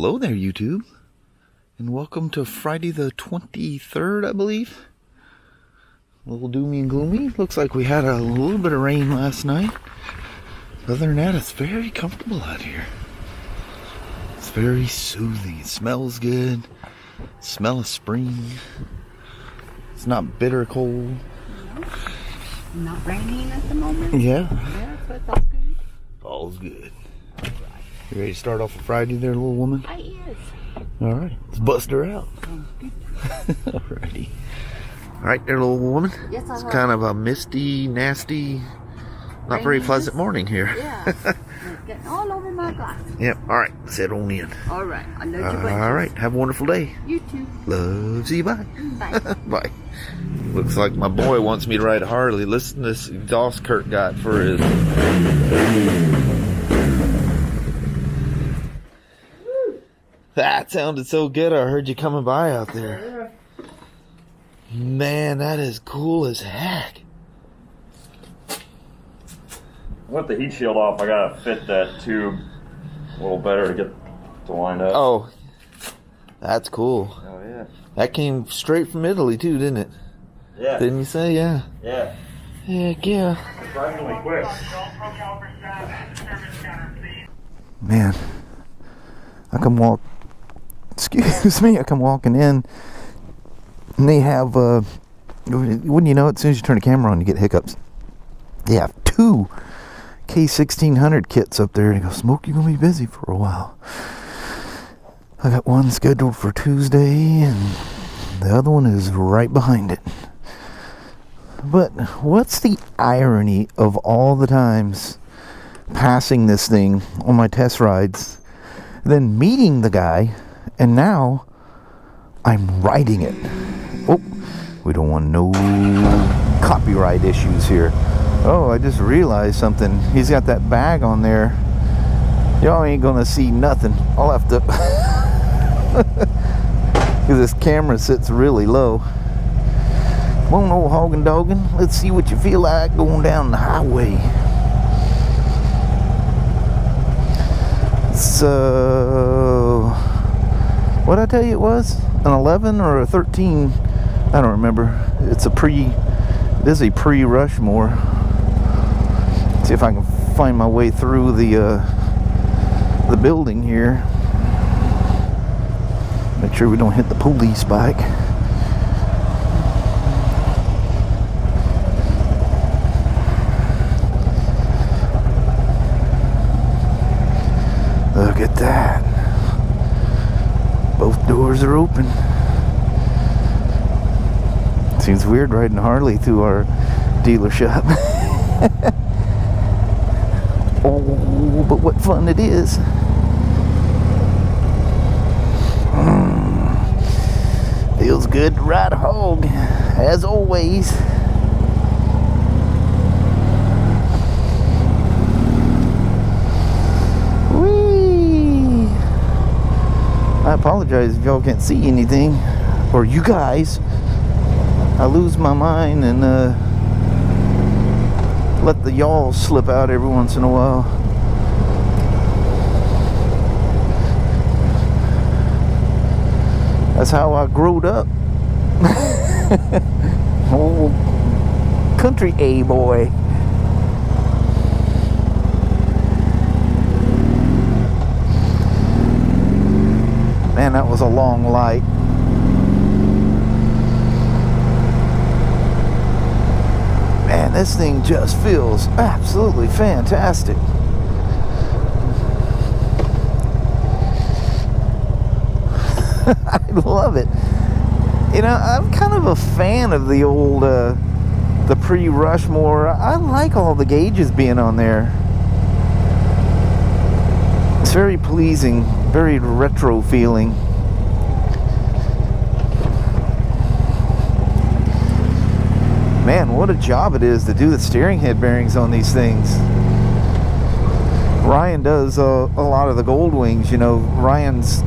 Hello there, YouTube, and welcome to Friday the 23rd, I believe. A little doomy and gloomy. Looks like we had a little bit of rain last night. Other than that, it's very comfortable out here. It's very soothing. It smells good. Smell of spring. It's not bitter cold. No, not raining at the moment. Yeah. Yeah, so it's all good. All's good. You ready to start off a Friday there, little woman? I is. Alright, let's bust her out. Alrighty. Alright there, little woman. Yes, it's kind of a misty, nasty, not very pleasant morning here. Yeah. It's getting all over my glasses. Yep, alright, let's head on in. Alright, I'll let you go. Alright, have a wonderful day. You too. Love, see you, bye. Bye. Bye. Looks like my boy wants me to ride a Harley. Listen to this exhaust Kurt got for his... That sounded so good. I heard you coming by out there. Man, that is cool as heck. With the heat shield off, I gotta fit that tube a little better to get to line up. Oh, that's cool. Oh yeah. That came straight from Italy too, didn't it? Yeah. Didn't you say? Yeah. Yeah. Heck yeah. Surprisingly quick. Man, I come walk. Excuse me, I come walking in, and they have, wouldn't you know it, as soon as you turn the camera on, you get hiccups. They have two K1600 kits up there, and they go, Smoak, you're going to be busy for a while. I got one scheduled for Tuesday, and the other one is right behind it. But what's the irony of all the times passing this thing on my test rides, then meeting the guy, and now I'm riding it. Oh, we don't want no copyright issues here. Oh, I just realized something. He's got that bag on there. Y'all ain't gonna see nothing. I'll have to, because this camera sits really low. Come on, old hoggin' doggin'. Let's see what you feel like going down the highway. So, what did I tell you it was? An 11 or a 13? I don't remember. It is a pre-Rushmore. See if I can find my way through the building here. Make sure we don't hit the police bike. Look at that. Both doors are open. Seems weird riding Harley through our dealership. Oh, but what fun it is. Feels good to ride a hog, as always. I apologize if y'all can't see anything, or you guys. I lose my mind and let the y'all slip out every once in a while. That's how I growed up. Old country A-boy. Man, that was a long light. Man, this thing just feels absolutely fantastic. I love it. You know, I'm kind of a fan of the old, the pre-Rushmore. I like all the gauges being on there. It's very pleasing, very retro feeling. Man, what a job it is to do the steering head bearings on these things. Ryan does a lot of the gold wings. You know, Ryan's,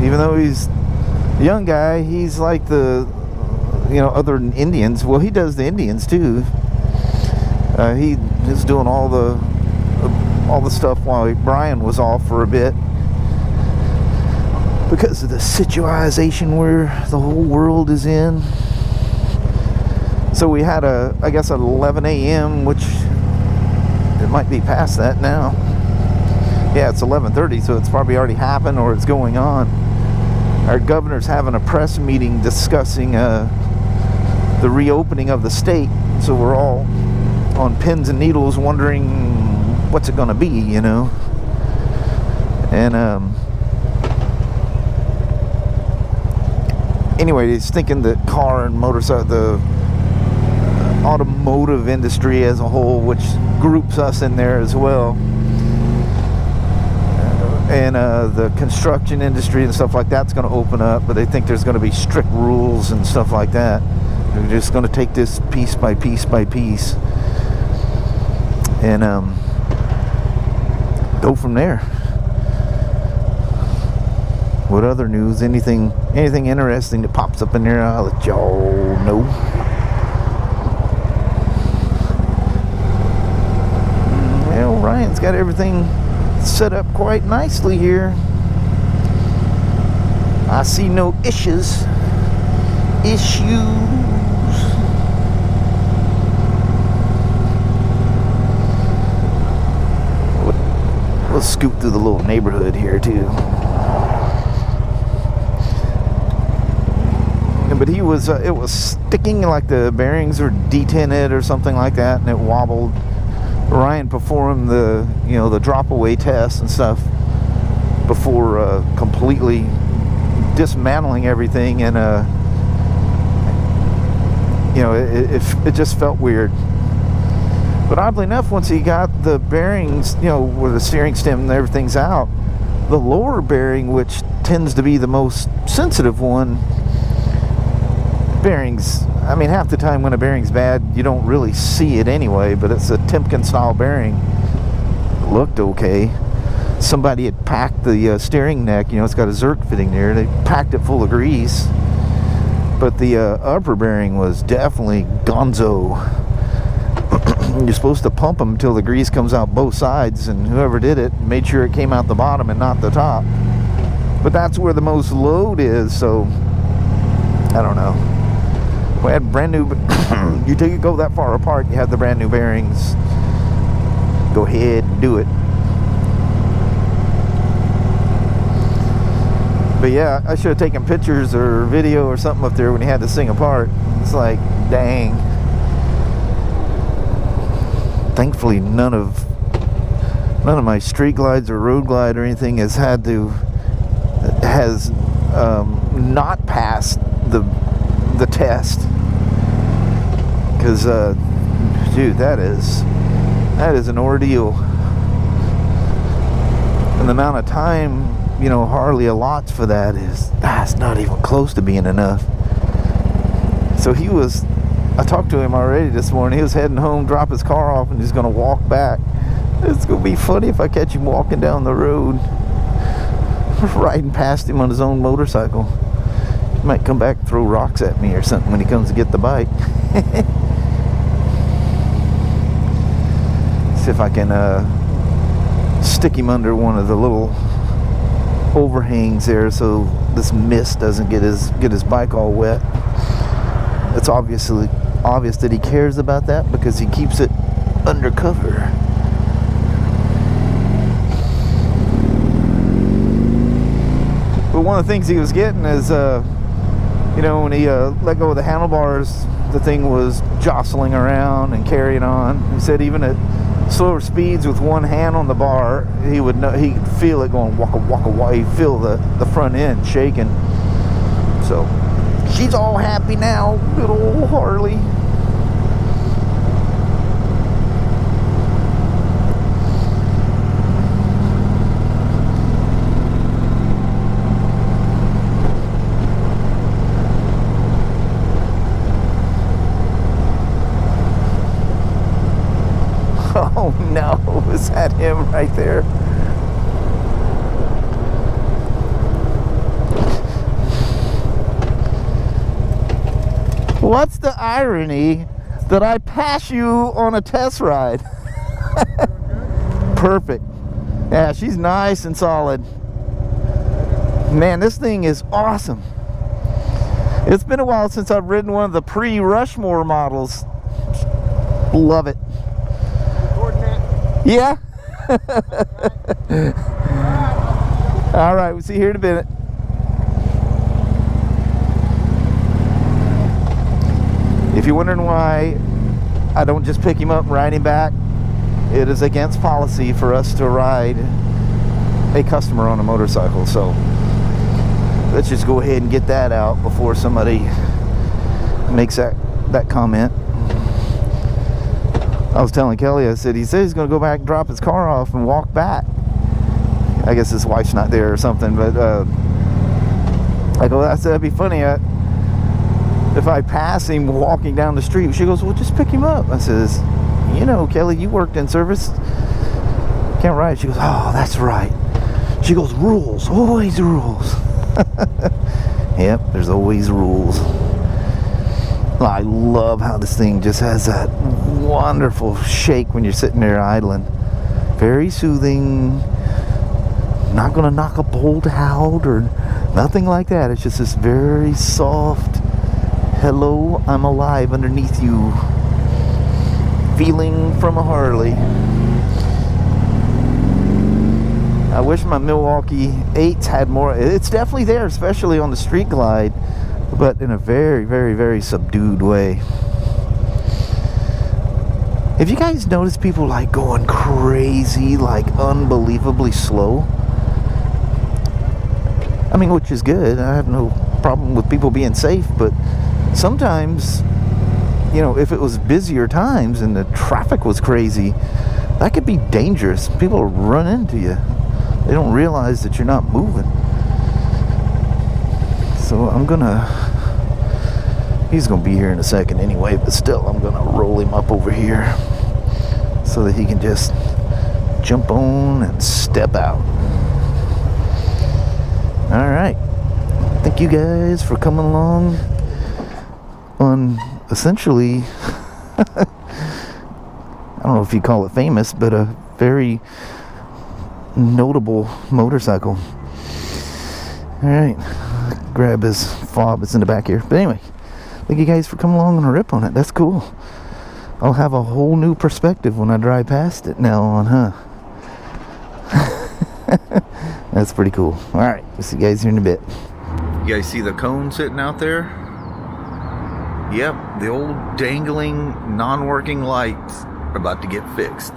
even though he's a young guy, he's like the, you know, other than Indians. Well, he does the Indians too. He is doing all the stuff while Brian was off for a bit. because of the situation where the whole world is in. So we had I guess at 11 a.m., which it might be past that now. Yeah, it's 11:30, so it's probably already happened or it's going on. Our governor's having a press meeting discussing the reopening of the state. So we're all on pins and needles wondering what's it going to be, you know. And anyway, he's thinking that car and motorcycle, the automotive industry as a whole, which groups us in there as well, and the construction industry and stuff like that's going to open up, but they think there's going to be strict rules and stuff like that. They're just going to take this piece by piece by piece and go from there. What other news? Anything interesting that pops up in there, I'll let y'all know. Well, Ryan's got everything set up quite nicely here. I see no issues. We'll scoop through the little neighborhood here too. But he was, it was sticking, like the bearings were detinted or something like that, and it wobbled. Ryan performed the, you know, the drop away test and stuff before completely dismantling everything, and you know, it just felt weird. But oddly enough, once he got the bearings, you know, where the steering stem and everything's out, the lower bearing, which tends to be the most sensitive one, bearings, I mean, half the time when a bearing's bad, you don't really see it anyway, but it's a Timken style bearing. It looked okay. Somebody had packed the steering neck, you know, it's got a Zerk fitting there. They packed it full of grease. But the upper bearing was definitely gonzo. You're supposed to pump them until the grease comes out both sides, and whoever did it made sure it came out the bottom and not the top. But that's where the most load is, so I don't know. We had brand new, you take it go that far apart, you have the brand new bearings. Go ahead and do it. But yeah, I should have taken pictures or video or something up there when he had this thing apart. It's like, dang. Thankfully, none of my street glides or road glide or anything has not passed the test. Because, dude, that is an ordeal. And the amount of time, you know, Harley allots for that it's not even close to being enough. So I talked to him already this morning. He was heading home, drop his car off, and he's going to walk back. It's going to be funny if I catch him walking down the road, riding past him on his own motorcycle. He might come back and throw rocks at me or something when he comes to get the bike. See if I can stick him under one of the little overhangs there so this mist doesn't get his bike all wet. It's obviously obvious that he cares about that because he keeps it undercover. But one of the things he was getting is, you know, when he let go of the handlebars, the thing was jostling around and carrying on. He said even at slower speeds with one hand on the bar, he would know, he could feel it going waka waka waka. He'd feel the front end shaking. So she's all happy now, good old Harley. Oh no, is that him right there? What's the irony that I pass you on a test ride? Perfect. Yeah, she's nice and solid. Man, this thing is awesome. It's been a while since I've ridden one of the pre-Rushmore models. Love it. Yeah. All right, we'll see you here in a minute. If you're wondering why I don't just pick him up and ride him back, it is against policy for us to ride a customer on a motorcycle. So let's just go ahead and get that out before somebody makes that comment. I was telling Kelly, I said, he said he's going to go back and drop his car off and walk back. I guess his wife's not there or something, but I said, that'd be funny. If I pass him walking down the street, she goes, well, just pick him up. I says, you know, Kelly, you worked in service. Can't ride. She goes, oh, that's right. She goes, rules, always rules. Yep, there's always rules. I love how this thing just has that wonderful shake when you're sitting there idling. Very soothing. Not going to knock a bolt out or nothing like that. It's just this very soft, hello, I'm alive underneath you feeling from a Harley. I wish my Milwaukee 8s had more. It's definitely there, especially on the street glide, but in a very, very, very subdued way. If you guys notice people like going crazy, like unbelievably slow, I mean, which is good. I have no problem with people being safe, but sometimes, you know, if it was busier times and the traffic was crazy, that could be dangerous. People run into you. They don't realize that you're not moving. So he's gonna be here in a second anyway, but still I'm gonna roll him up over here so that he can just jump on and step out. All right, thank you guys for coming along on essentially I don't know if you call it famous, but a very notable motorcycle. All right, grab his fob. It's in the back here. But anyway, thank you guys for coming along on a rip on it. That's cool. I'll have a whole new perspective when I drive past it now on, huh? That's pretty cool. All right, we'll see you guys here in a bit. You guys see the cone sitting out there? Yep, the old dangling, non-working lights are about to get fixed.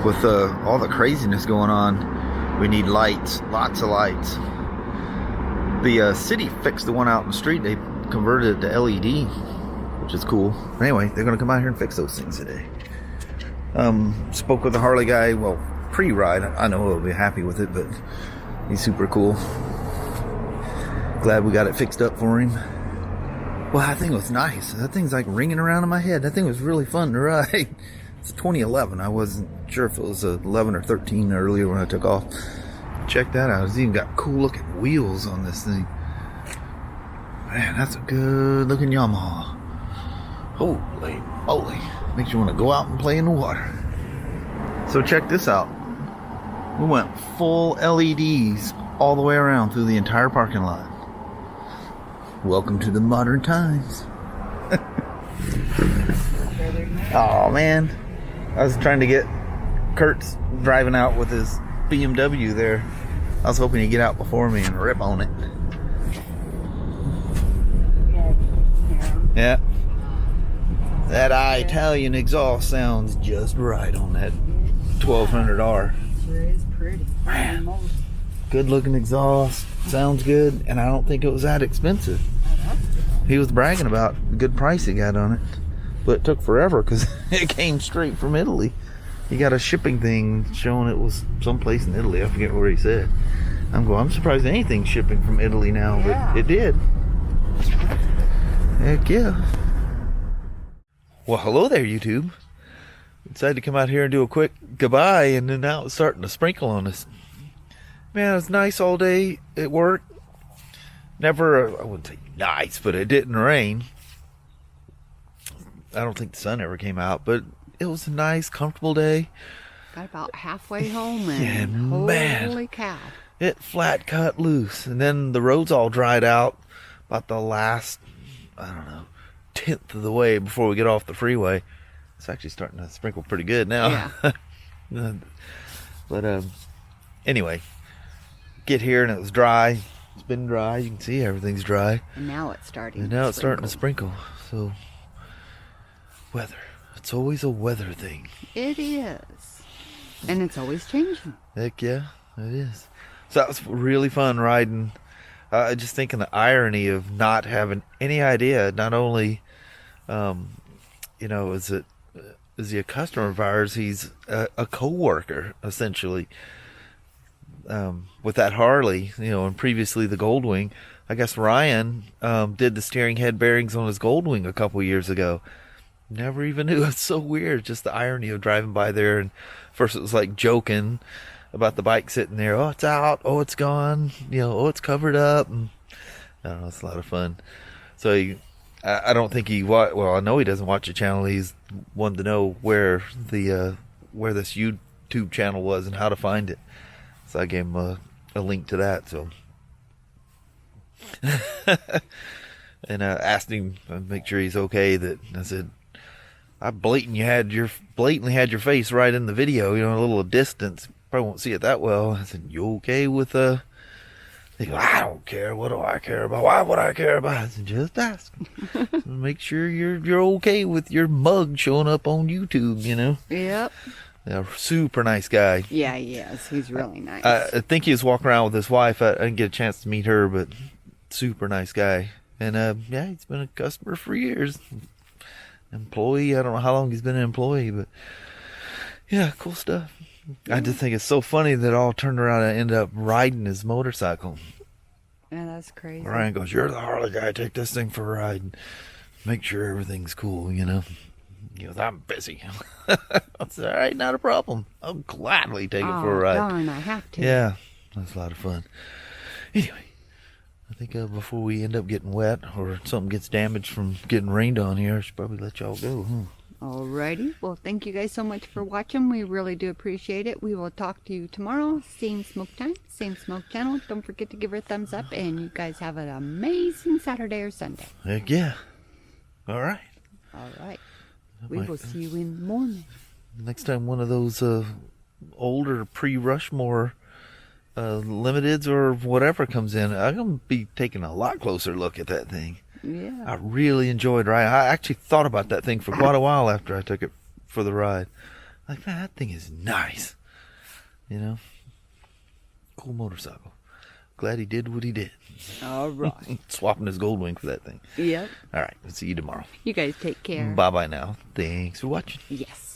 With all the craziness going on, we need lights, lots of lights. The city fixed the one out in the street. They converted it to LED, which is cool. Anyway, they're going to come out here and fix those things today. Spoke with the Harley guy, well, pre-ride. I know he'll be happy with it, but he's super cool. Glad we got it fixed up for him. Well, that thing was nice. That thing's like ringing around in my head. That thing was really fun to ride. It's 2011. I wasn't sure if it was 11 or 13 earlier when I took off. Check that out. It's even got cool looking wheels on this thing. Man, that's a good looking Yamaha. Holy moly. Makes you want to go out and play in the water. So check this out. We went full LEDs all the way around through the entire parking lot. Welcome to the modern times. Oh man, I was trying to get Kurt's driving out with his BMW there. I was hoping he'd get out before me and rip on it. Yeah. That Italian exhaust sounds just right on that 1200R. Sure is pretty. Man, good looking exhaust, sounds good, and I don't think it was that expensive. He was bragging about the good price he got on it, but it took forever because it came straight from Italy. He got a shipping thing showing it was someplace in Italy. I forget where he said. I'm surprised anything's shipping from Italy now, but it did. Heck yeah. Well, hello there, YouTube. Decided to come out here and do a quick goodbye, and then now it's starting to sprinkle on us. Man, it was nice all day at work. Never, I wouldn't say nice, but it didn't rain. I don't think the sun ever came out, but it was a nice, comfortable day. Got about halfway home and man, holy cow. it flat cut loose. And then the roads all dried out about the last, I don't know, 10th of the way before we get off the freeway. It's actually starting to sprinkle pretty good now. Yeah. But anyway, get here and it was dry. It's been dry. You can see everything's dry. And now it's starting. And now it's starting to sprinkle. So, weather. It's always a weather thing. It is. And it's always changing. Heck yeah, it is. So that was really fun riding. Just thinking the irony of not having any idea. Not only, you know, is he a customer of ours? He's a co-worker, essentially. With that Harley, you know, and previously the Goldwing. I guess Ryan did the steering head bearings on his Goldwing a couple years ago. Never even knew. It's so weird, just the irony of driving by there. And first it was like joking about the bike sitting there. Oh, it's out. Oh, it's gone. You know, oh, it's covered up. And I don't know, it's a lot of fun. So I don't think well, I know he doesn't watch the channel. He's wanted to know where this YouTube channel was and how to find it. So I gave him a link to that. So and asked him to make sure he's okay. That I said, I blatantly had your face right in the video. You know, a little distance. Probably won't see it that well. I said, you okay with They go, I don't care. What do I care about? Why would I care about? I said, just ask. Make sure you're okay with your mug showing up on YouTube. You know. Yep. Yeah, super nice guy. Yeah, he is. He's really nice. I think he was walking around with his wife. I didn't get a chance to meet her, but super nice guy. And yeah, he's been a customer for years. Employee. I don't know how long he's been an employee, but yeah, cool stuff. I just think it's so funny that all turned around and ended up riding his motorcycle. Yeah, that's crazy. Ryan goes, "You're the Harley guy. Take this thing for a ride. And make sure everything's cool, you know." He goes, "I'm busy." I said, "All right, not a problem. I'll gladly take it for a ride." Darn, I have to. Yeah, that's a lot of fun. Anyway, I think before we end up getting wet or something gets damaged from getting rained on here, I should probably let y'all go. Alrighty. Well, thank you guys so much for watching. We really do appreciate it. We will talk to you tomorrow. Same smoke time, same smoke channel. Don't forget to give her a thumbs up, and you guys have an amazing Saturday or Sunday. Heck yeah. All right. All right. We will see you in the morning. Next time one of those older pre-Rushmore limiteds or whatever comes in, I'm going to be taking a lot closer look at that thing. Yeah. I really enjoyed riding. I actually thought about that thing for quite a while after I took it for the ride. Like, man, that thing is nice. You know? Cool motorcycle. Glad he did what he did. All right. Swapping his Goldwing for that thing. Yep. All right. We'll see you tomorrow. You guys take care. Bye-bye now. Thanks for watching. Yes.